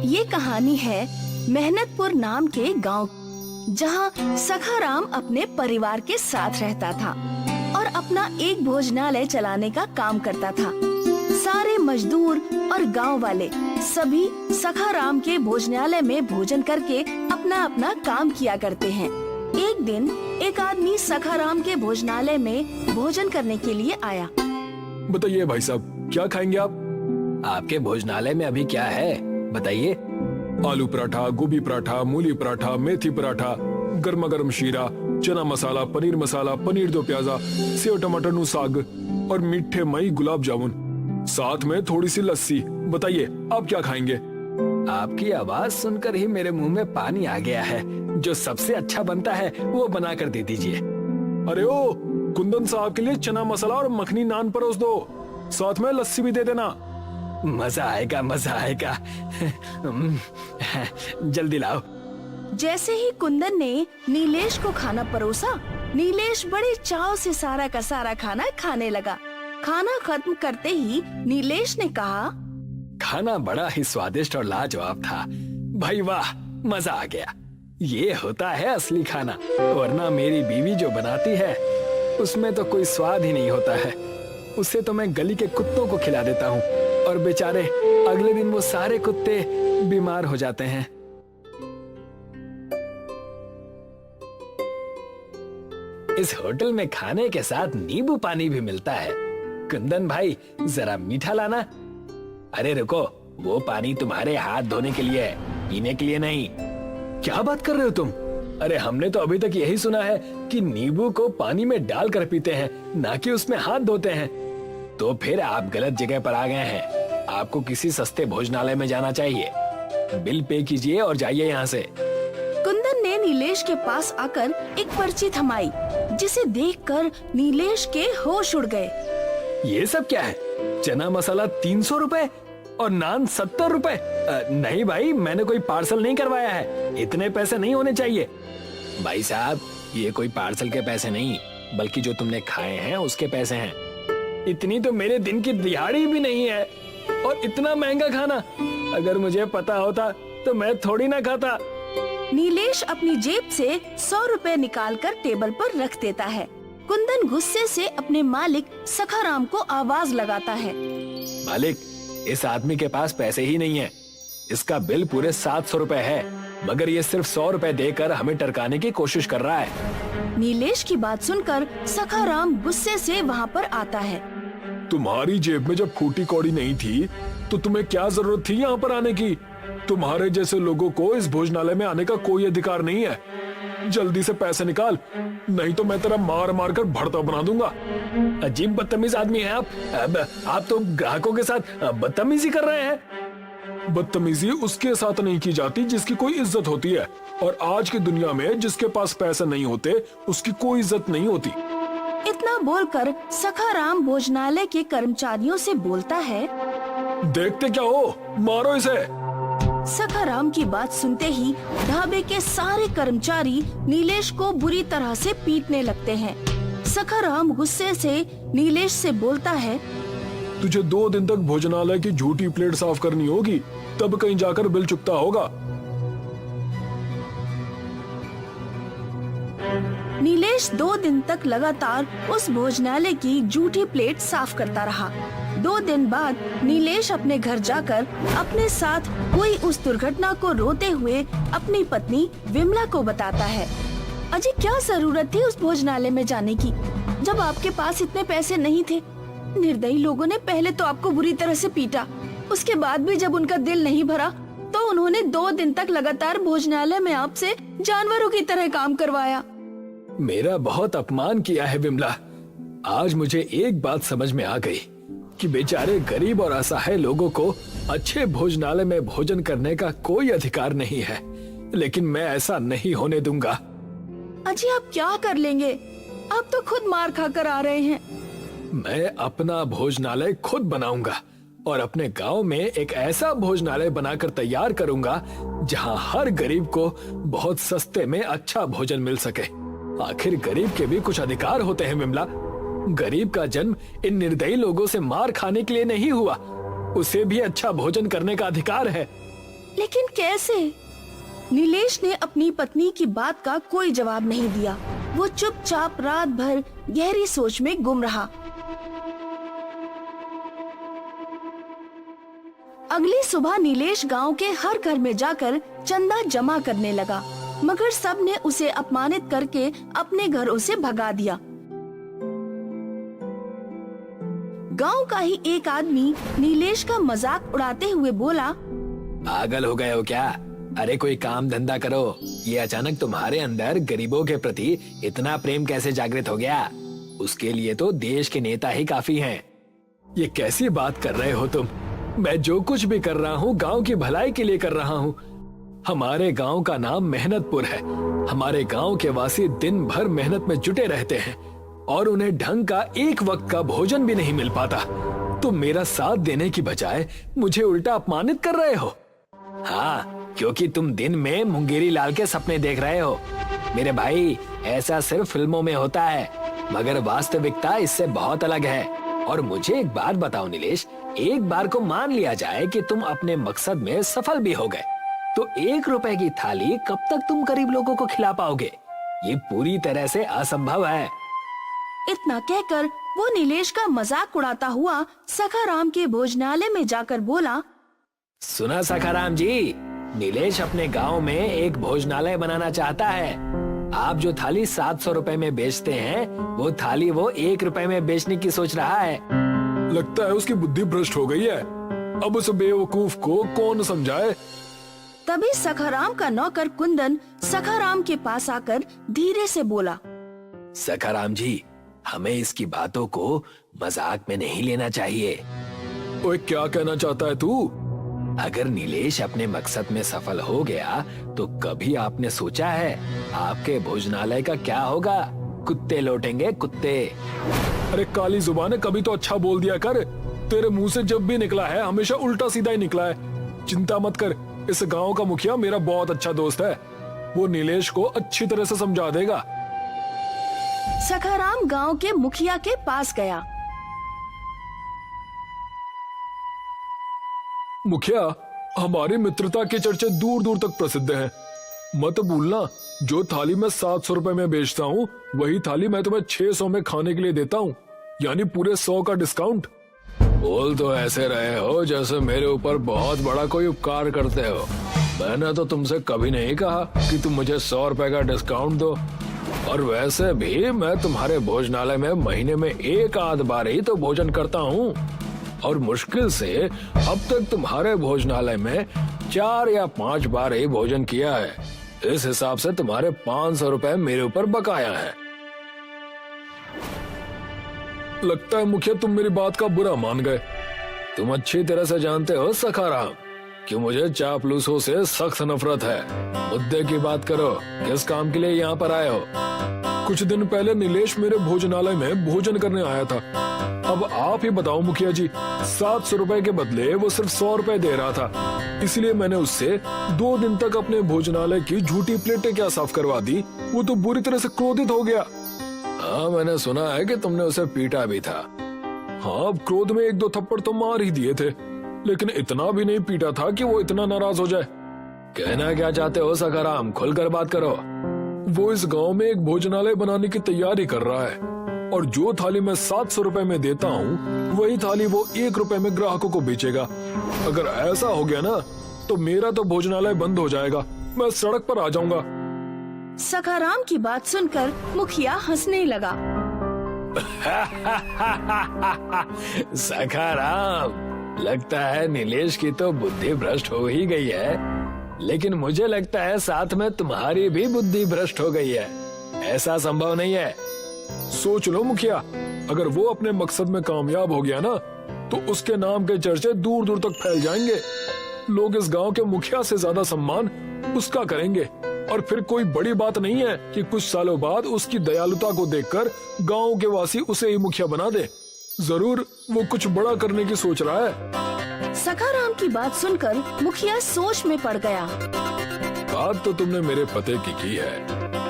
ये कहानी है मेहनतपुर नाम के गांव, जहां सखाराम अपने परिवार के साथ रहता था और अपना एक भोजनालय चलाने का काम करता था। सारे मजदूर और गांव वाले सभी सखाराम के भोजनालय में भोजन करके अपना अपना काम किया करते हैं। एक दिन एक आदमी सखाराम के भोजनालय में भोजन करने के लिए आया। बताइए भाई साहब, क्या खाएंगे आप? आपके भोजनालय में अभी क्या है बताइए। आलू पराठा, गोभी पराठा, मूली पराठा, मेथी पराठा, गर्मा गर्म शीरा, चना मसाला, पनीर मसाला, पनीर दो प्याजा, सेव टमाटर नु साग और मीठे मई गुलाब जामुन, साथ में थोड़ी सी लस्सी। बताइए आप क्या खाएंगे? आपकी आवाज सुनकर ही मेरे मुंह में पानी आ गया है। जो सबसे अच्छा बनता है वो बना कर दे दीजिए। अरे ओ, कुंदन साहब के लिए चना मसाला और मखनी नान परोस दो, साथ में लस्सी भी दे देना। मजा आएगा, मजा आएगा। जल्दी लाओ। जैसे ही कुंदन ने नीलेश को खाना परोसा, नीलेश बड़े चाव से सारा का सारा खाना खाने लगा। खाना खत्म करते ही नीलेश ने कहा, खाना बड़ा ही स्वादिष्ट और लाजवाब था भाई, वाह मजा आ गया। ये होता है असली खाना, वरना मेरी बीवी जो बनाती है उसमें तो कोई स्वाद ही नहीं होता है। उसे तो मैं गली के कुत्तों को खिला देता हूँ और बेचारे अगले दिन वो सारे कुत्ते बीमार हो जाते हैं। इस होटल में खाने के साथ नींबू पानी भी मिलता है। कुंदन भाई जरा मीठा लाना। अरे रुको, वो पानी तुम्हारे हाथ धोने के लिए है, पीने के लिए नहीं। क्या बात कर रहे हो तुम? अरे हमने तो अभी तक यही सुना है कि नींबू को पानी में डालकर पीते हैं, ना कि उसमें हाथ धोते हैं। तो फिर आप गलत जगह पर आ गए हैं। आपको किसी सस्ते भोजनालय में जाना चाहिए। बिल पे कीजिए और जाइए यहाँ से। कुंदन ने नीलेश के पास आकर एक पर्ची थमाई, जिसे देखकर नीलेश के होश उड़ गए। ये सब क्या है? चना मसाला 300 रुपए और नान 70 रुपए। नहीं भाई, मैंने कोई पार्सल नहीं करवाया है, इतने पैसे नहीं होने चाहिए। भाई साहब, ये कोई पार्सल के पैसे नहीं, बल्कि जो तुमने खाए हैं उसके पैसे हैं। इतनी तो मेरे दिन की दिहाड़ी भी नहीं है, और इतना महंगा खाना। अगर मुझे पता होता तो मैं थोड़ी ना खाता। नीलेश अपनी जेब से 100 रुपए निकालकर टेबल पर रख देता है। कुंदन गुस्से से अपने मालिक सखाराम को आवाज लगाता है। मालिक, इस आदमी के पास पैसे ही नहीं है। इसका बिल पूरे 700 रुपए है, मगर ये सिर्फ 100 रुपए देकर हमें टरकाने की कोशिश कर रहा है। नीलेश की बात सुनकर सखाराम गुस्से से वहाँ पर आता है। तुम्हारी जेब में जब फूटी कौड़ी नहीं थी तो तुम्हें क्या जरूरत थी यहाँ पर आने की? तुम्हारे जैसे लोगों को इस भोजनालय में आने का कोई अधिकार नहीं है। जल्दी से पैसे निकाल, नहीं तो मैं तेरा मार मार कर भड़ता बना दूंगा। अजीब बदतमीज आदमी हैं आप तो ग्राहकों के साथ बदतमीजी कर रहे हैं। बदतमीजी उसके साथ नहीं की जाती जिसकी कोई इज्जत होती है, और आज की दुनिया में जिसके पास पैसे नहीं होते उसकी कोई इज्जत नहीं होती। इतना बोलकर सखाराम भोजनालय के कर्मचारियों से बोलता है, देखते क्या हो, मारो इसे। सखाराम की बात सुनते ही ढाबे के सारे कर्मचारी नीलेश को बुरी तरह से पीटने लगते हैं। सखाराम गुस्से से नीलेश से बोलता है, तुझे 2 दिन तक भोजनालय की झूठी प्लेट साफ करनी होगी, तब कहीं जाकर बिल चुकता होगा। नीलेश 2 दिन तक लगातार उस भोजनालय की झूठी प्लेट साफ करता रहा। 2 दिन बाद नीलेश अपने घर जाकर अपने साथ हुई उस दुर्घटना को रोते हुए अपनी पत्नी विमला को बताता है। अजी, क्या जरूरत थी उस भोजनालय में जाने की, जब आपके पास इतने पैसे नहीं थे। निर्दयी लोगों ने पहले तो आपको बुरी तरह से पीटा, उसके बाद भी जब उनका दिल नहीं भरा तो उन्होंने 2 दिन तक लगातार भोजनालय में आपसे जानवरों की तरह काम करवाया। मेरा बहुत अपमान किया है विमला। आज मुझे एक बात समझ में आ गई कि बेचारे गरीब और असहाय लोगों को अच्छे भोजनालय में भोजन करने का कोई अधिकार नहीं है, लेकिन मैं ऐसा नहीं होने दूंगा। अजी, आप क्या कर लेंगे? आप तो खुद मार खाकर आ रहे हैं। मैं अपना भोजनालय खुद बनाऊंगा और अपने गांव में एक ऐसा भोजनालय बनाकर तैयार करूंगा जहां हर गरीब को बहुत सस्ते में अच्छा भोजन मिल सके। आखिर गरीब के भी कुछ अधिकार होते हैं विमला। गरीब का जन्म इन निर्दयी लोगों से मार खाने के लिए नहीं हुआ, उसे भी अच्छा भोजन करने का अधिकार है। लेकिन कैसे? नीलेश ने अपनी पत्नी की बात का कोई जवाब नहीं दिया। वो चुपचाप रात भर गहरी सोच में गुम रहा। अगली सुबह नीलेश गांव के हर घर में जाकर चंदा जमा करने लगा, मगर सब ने उसे अपमानित करके अपने घरों से भगा दिया। गांव का ही एक आदमी नीलेश का मजाक उड़ाते हुए बोला, पागल हो गए हो क्या? अरे कोई काम धंधा करो। ये अचानक तुम्हारे अंदर गरीबों के प्रति इतना प्रेम कैसे जागृत हो गया? उसके लिए तो देश के नेता ही काफी हैं। ये कैसी बात कर रहे हो तुम? मैं जो कुछ भी कर रहा हूँ गांव की भलाई के लिए कर रहा हूँ। हमारे गांव का नाम मेहनतपुर है। हमारे गांव के वासी दिन भर मेहनत में जुटे रहते हैं और उन्हें ढंग का एक वक्त का भोजन भी नहीं मिल पाता। तुम मेरा साथ देने की बजाय मुझे उल्टा अपमानित कर रहे हो। हाँ, क्योंकि तुम दिन में मुंगेरी लाल के सपने देख रहे हो। मेरे भाई, ऐसा सिर्फ फिल्मों में होता है, मगर वास्तविकता इससे बहुत अलग है। और मुझे एक बात बताओ नीलेश, एक बार को मान लिया जाए कि तुम अपने मकसद में सफल भी हो गए, तो 1 रुपए की थाली कब तक तुम गरीब लोगों को खिला पाओगे? ये पूरी तरह से असंभव है। इतना कहकर वो नीलेश का मजाक उड़ाता हुआ सखाराम के भोजनालय में जाकर बोला, सुना सखाराम जी, नीलेश अपने गांव में एक भोजनालय बनाना चाहता है। आप जो थाली 700 रुपए में बेचते हैं, वो थाली वो 1 रुपए में बेचने की सोच रहा है। लगता है उसकी बुद्धि भ्रष्ट हो गई है। अब उस बेवकूफ को कौन समझाए? तभी सखाराम का नौकर कुंदन सखाराम के पास आकर धीरे से बोला, सखाराम जी, हमें इसकी बातों को मजाक में नहीं लेना चाहिए। ओए, क्या कहना चाहता है तू? अगर नीलेश अपने मकसद में सफल हो गया तो कभी आपने सोचा है आपके भोजनालय का क्या होगा? कुत्ते लौटेंगे, कुत्ते। अरे काली जुबान, कभी तो अच्छा बोल दिया कर। तेरे मुंह से जब भी निकला है हमेशा उल्टा सीधा ही निकला है। चिंता मत कर, इस गांव का मुखिया मेरा बहुत अच्छा दोस्त है। वो नीलेश को अच्छी तरह से समझा देगा। सखाराम गांव के मुखिया के पास गया। मुखिया, हमारी मित्रता के चर्चे दूर दूर तक प्रसिद्ध हैं। मत भूलना, जो थाली मैं 700 रुपए में बेचता हूँ, वही थाली मैं तुम्हें 600 में खाने के लिए देता हूँ, यानी पूरे 100 का डिस्काउंट। बोल तो ऐसे रहे हो जैसे मेरे ऊपर बहुत बड़ा कोई उपकार करते हो। मैंने तो तुमसे कभी नहीं कहा कि तुम मुझे 100 रुपए का डिस्काउंट दो। और वैसे भी मैं तुम्हारे भोजनालय में महीने में 1 आध बार ही तो भोजन करता हूँ, और मुश्किल से अब तक तुम्हारे भोजनालय में 4 या 5 बार ही भोजन किया है। इस हिसाब से तुम्हारे 500 रुपए मेरे ऊपर बकाया है। लगता है मुखिया तुम मेरी बात का बुरा मान गए। तुम अच्छी तरह से जानते हो सखाराम कि मुझे चापलूसों से सख्त नफरत है। मुद्दे की बात करो, किस काम के लिए यहाँ पर आए हो? कुछ दिन पहले नीलेश मेरे भोजनालय में भोजन करने आया था। अब आप ही बताओ मुखिया जी, 700 रुपए के बदले वो सिर्फ 100 रुपए दे रहा था। इसलिए मैंने उससे 2 दिन तक अपने भोजनालय की झूठी प्लेटें क्या साफ करवा दी। वो तो बुरी तरह से क्रोधित हो गया। हाँ, मैंने सुना है कि तुमने उसे पीटा भी था। हाँ, क्रोध में 1-2 थप्पड़ तो मार ही दिए थे, लेकिन इतना भी नहीं पीटा था कि वो इतना नाराज हो जाए। कहना क्या चाहते हो सखाराम, खुलकर बात करो। वो इस गांव में एक भोजनालय बनाने की तैयारी कर रहा है, और जो थाली मैं 700 रुपए में देता हूँ, वही थाली वो 1 रुपए में ग्राहकों को बेचेगा। अगर ऐसा हो गया ना, तो मेरा तो भोजनालय बंद हो जाएगा। मैं सड़क पर आ जाऊंगा। सखाराम की बात सुनकर मुखिया हंसने लगा। सखाराम, लगता है नीलेश की तो बुद्धि भ्रष्ट हो ही गई है, लेकिन मुझे लगता है साथ में तुम्हारी भी बुद्धि भ्रष्ट हो गई है। ऐसा संभव नहीं है। सोच लो मुखिया, अगर वो अपने मकसद में कामयाब हो गया ना, तो उसके नाम के चर्चे दूर दूर तक फैल जाएंगे। लोग इस गांव के मुखिया से ज्यादा सम्मान उसका करेंगे। और फिर कोई बड़ी बात नहीं है कि कुछ सालों बाद उसकी दयालुता को देखकर गांव के वासी उसे ही मुखिया बना दे। जरूर वो कुछ बड़ा करने की सोच रहा है। सखाराम की बात सुनकर मुखिया सोच में पड़ गया। बात तो तुमने मेरे पते की है।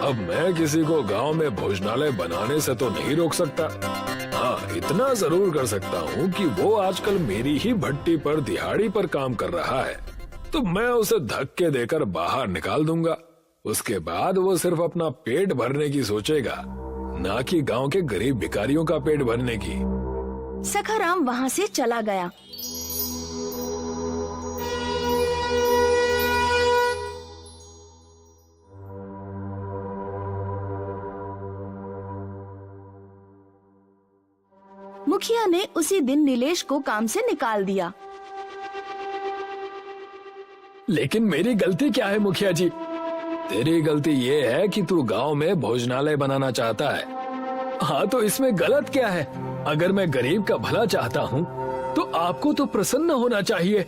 अब मैं किसी को गांव में भोजनालय बनाने से तो नहीं रोक सकता। इतना जरूर कर सकता हूँ कि वो आजकल मेरी ही भट्टी पर दिहाड़ी पर काम कर रहा है, तो मैं उसे धक्के देकर बाहर निकाल दूंगा। उसके बाद वो सिर्फ अपना पेट भरने की सोचेगा, ना कि गांव के गरीब भिखारियों का पेट भरने की। सखाराम वहाँ से चला गया। मुखिया ने उसी दिन नीलेश को काम से निकाल दिया। लेकिन मेरी गलती क्या है मुखिया जी? तेरी गलती ये है कि तू गांव में भोजनालय बनाना चाहता है। हाँ, तो इसमें गलत क्या है? अगर मैं गरीब का भला चाहता हूँ तो आपको तो प्रसन्न होना चाहिए।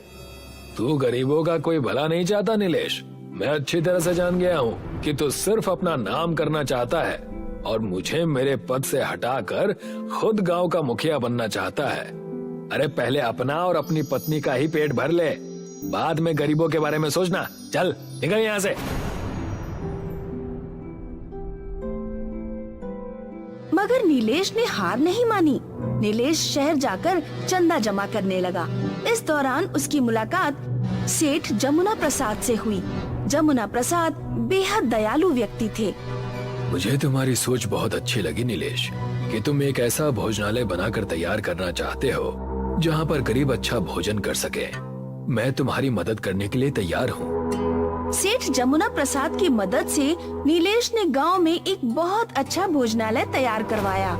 तू गरीबों का कोई भला नहीं चाहता नीलेश। मैं अच्छी तरह से जान गया हूँ कि तू सिर्फ अपना नाम करना चाहता है और मुझे मेरे पद से हटाकर खुद गांव का मुखिया बनना चाहता है। अरे पहले अपना और अपनी पत्नी का ही पेट भर ले, बाद में गरीबों के बारे में सोचना। चल निकल यहाँ से। मगर नीलेश ने हार नहीं मानी। नीलेश शहर जाकर चंदा जमा करने लगा। इस दौरान उसकी मुलाकात सेठ जमुना प्रसाद से हुई। जमुना प्रसाद बेहद दयालु व्यक्ति थे। मुझे तुम्हारी सोच बहुत अच्छी लगी नीलेश, कि तुम एक ऐसा भोजनालय बनाकर तैयार करना चाहते हो जहाँ पर गरीब अच्छा भोजन कर सके। मैं तुम्हारी मदद करने के लिए तैयार हूँ। सेठ जमुना प्रसाद की मदद से नीलेश ने गांव में एक बहुत अच्छा भोजनालय तैयार करवाया।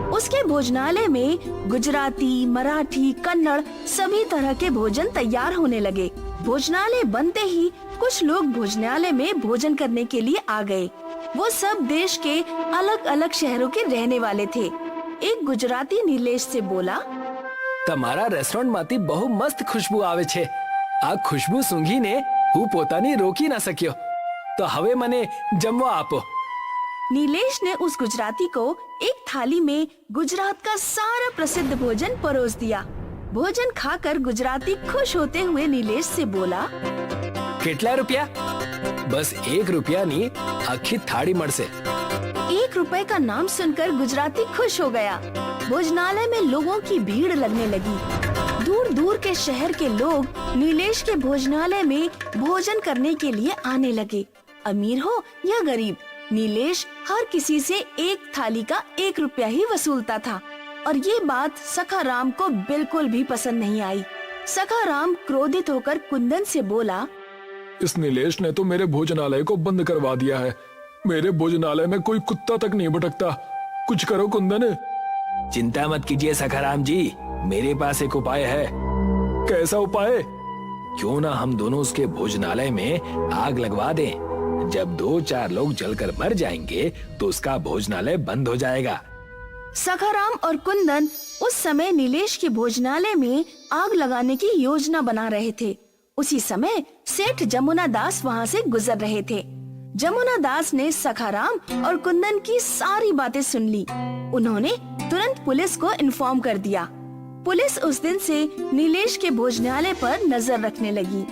उसके भोजनालय में गुजराती, मराठी, कन्नड़ सभी तरह के भोजन तैयार होने लगे। भोजनालय बनते ही कुछ लोग भोजनालय में भोजन करने के लिए आ गए। वो सब देश के अलग अलग शहरों के रहने वाले थे। एक गुजराती नीलेश से बोला, તમારા રેસ્ટોરન્ટમાંથી બહુ મસ્ત ખુશ્બુ આવે છે। આ ખુશ્બુ સૂંઘીને હું પોતાની રોકી ના શક્યો। તો હવે મને જમવા આપો। नीलेश ने उस गुजराती को एक थाली में गुजरात का सारा प्रसिद्ध भोजन परोस दिया। भोजन खाकर गुजराती खुश होते हुए नीलेश से बोला, કેટલા રૂપિયા? બસ 1 રૂપિયાની આખી થાળી મળશે। 1 रुपए का नाम सुनकर गुजराती खुश हो गया। भोजनालय में लोगों की भीड़ लगने लगी। दूर दूर के शहर के लोग नीलेश के भोजनालय में भोजन करने के लिए आने लगे। अमीर हो या गरीब, नीलेश हर किसी से एक थाली का 1 रुपया ही वसूलता था। और ये बात सखाराम को बिल्कुल भी पसंद नहीं आई। सखाराम क्रोधित होकर कुंदन से बोला, इस नीलेश ने तो मेरे भोजनालय को बंद करवा दिया है। मेरे भोजनालय में कोई कुत्ता तक नहीं भटकता। कुछ करो कुंदन। चिंता मत कीजिए सखाराम जी, मेरे पास एक उपाय है। कैसा उपाय? क्यों ना हम दोनों उसके भोजनालय में आग लगवा दें। जब 2-4 लोग जलकर मर जाएंगे तो उसका भोजनालय बंद हो जाएगा। सखाराम और कुंदन उस समय नीलेश के भोजनालय में आग लगाने की योजना बना रहे थे। उसी समय सेठ जमुना दास वहाँ से गुजर रहे थे। जमुना दास ने सखाराम और कुंदन की सारी बातें सुन ली। उन्होंने तुरंत पुलिस को इन्फॉर्म कर दिया। पुलिस उस दिन से नीलेश के भोजनालय पर नजर रखने लगी।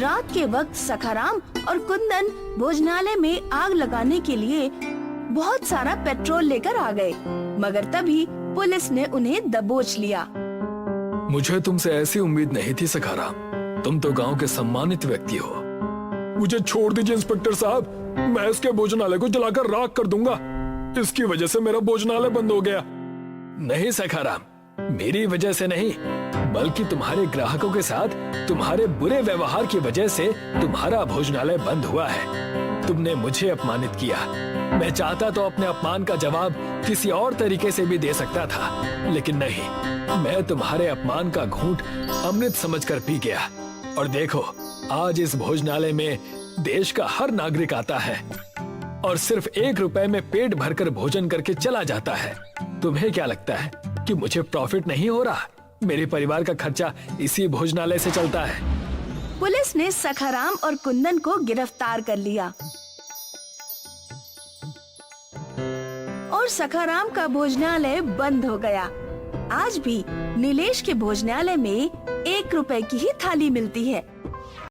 रात के वक्त सखाराम और कुंदन भोजनालय में आग लगाने के लिए बहुत सारा पेट्रोल लेकर आ गए, मगर तभी पुलिस ने उन्हें दबोच लिया। मुझे तुमसे ऐसी उम्मीद नहीं थी सखाराम। तुम तो गांव के सम्मानित व्यक्ति हो। मुझे छोड़ दीजिए इंस्पेक्टर साहब, मैं इसके भोजनालय को जलाकर राख कर दूंगा। इसकी वजह से मेरा भोजनालय बंद हो गया। नहीं सखाराम, मेरी वजह से नहीं, बल्कि तुम्हारे ग्राहकों के साथ तुम्हारे बुरे व्यवहार की वजह से तुम्हारा भोजनालय बंद हुआ है। तुमने मुझे अपमानित किया। मैं चाहता तो अपने अपमान का जवाब किसी और तरीके से भी दे सकता था, लेकिन नहीं, मैं तुम्हारे अपमान का घूंट अमृत समझकर पी गया। और देखो, आज इस भोजनालय में देश का हर नागरिक आता है और सिर्फ 1 रुपए में पेट भरकर भोजन करके चला जाता है। तुम्हें क्या लगता है कि मुझे प्रॉफिट नहीं हो रहा? मेरे परिवार का खर्चा इसी भोजनालय से चलता है। पुलिस ने सखाराम और कुंदन को गिरफ्तार कर लिया और सखाराम का भोजनालय बंद हो गया। आज भी नीलेश के भोजनालय में 1 रुपए की ही थाली मिलती है।